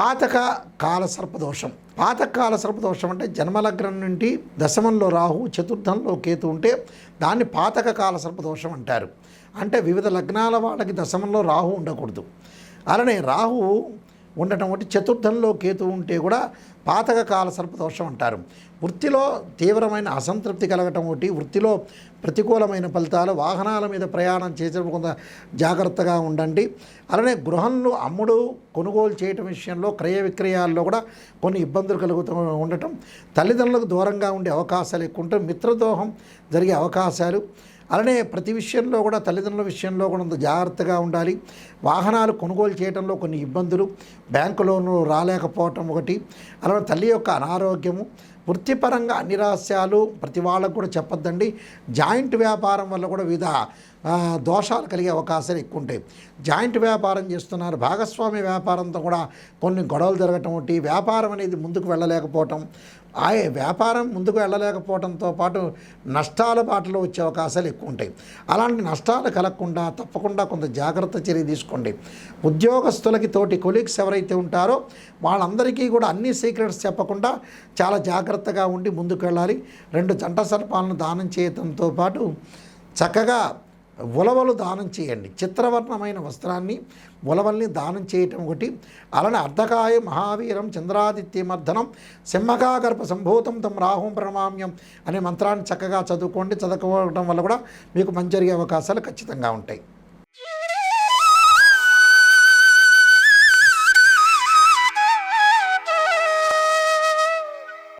పాతక కాల సర్పదోషం. పాతక కాల సర్పదోషం అంటే జన్మలగ్నం నుండి దశమంలో రాహు, చతుర్థంలో కేతు ఉంటే దాన్ని పాతక కాల సర్పదోషం అంటారు. అంటే వివిధ లగ్నాల వాళ్ళకి దశమంలో రాహు ఉండకూడదు. అలానే రాహు ఉండటం ఒకటి, చతుర్థంలో కేతు ఉంటే కూడా పాతక కాల సర్పదోషం అంటారు. వృత్తిలో తీవ్రమైన అసంతృప్తి కలగటం ఒకటి, వృత్తిలో ప్రతికూలమైన ఫలితాలు, వాహనాల మీద ప్రయాణం చేసేటప్పుడు కొంత జాగ్రత్తగా ఉండండి. అలానే గృహంలో అమ్ముడు కొనుగోలు చేయటం విషయంలో, క్రయ విక్రయాల్లో కూడా కొన్ని ఇబ్బందులు కలుగుతూ ఉండటం, తల్లిదండ్రులకు దూరంగా ఉండే అవకాశాలు ఎక్కువ ఉంటాయి, మిత్రద్రోహం జరిగే అవకాశాలు. అలానే ప్రతి విషయంలో కూడా తల్లిదండ్రుల విషయంలో కూడా జాగ్రత్తగా ఉండాలి. వాహనాలు కొనుగోలు చేయడంలో కొన్ని ఇబ్బందులు, బ్యాంకు లోన్లు రాలేకపోవటం ఒకటి, అలానే తల్లి యొక్క అనారోగ్యము, వృత్తిపరంగా అన్ని రహస్యాలు ప్రతి వాళ్ళకు కూడా చెప్పొద్దండి. జాయింట్ వ్యాపారం వల్ల కూడా వివిధ దోషాలు కలిగే అవకాశాలు ఎక్కువ ఉంటాయి. జాయింట్ వ్యాపారం చేస్తున్నారు, భాగస్వామ్య వ్యాపారంతో కూడా కొన్ని గొడవలు జరగటం ఒకటి, వ్యాపారం అనేది ముందుకు వెళ్ళలేకపోవటం, వ్యాపారం ముందుకు వెళ్ళలేకపోవడంతో పాటు నష్టాల బాటలో వచ్చే అవకాశాలు ఎక్కువ ఉంటాయి. అలాంటి నష్టాలు కలగకుండా తప్పకుండా కొంత జాగ్రత్త చర్య తీసుకోండి. ఉద్యోగస్తులకి తోటి కొలీగ్స్ ఎవరైతే ఉంటారో వాళ్ళందరికీ కూడా అన్ని సీక్రెట్స్ చెప్పకుండా చాలా జాగ్రత్తగా ఉండి ముందుకు వెళ్ళాలి. 2 జంట సర్పాలను దానం చేయడంతో పాటు చక్కగా ఉలవలు దానం చేయండి. చిత్రవర్ణమైన వస్త్రాన్ని, ఉలవల్ని దానం చేయటం ఒకటి. అలానే అర్ధకాయ మహావీరం చంద్రాదిత్యమర్ధనం సింహకాగర్భ సంభూతం తం రాహుం ప్రణమామ్యం అనే మంత్రాన్ని చక్కగా చదువుకోండి. చదువుకోవడం వల్ల కూడా మీకు మంచి జరిగే అవకాశాలు ఖచ్చితంగా ఉంటాయి.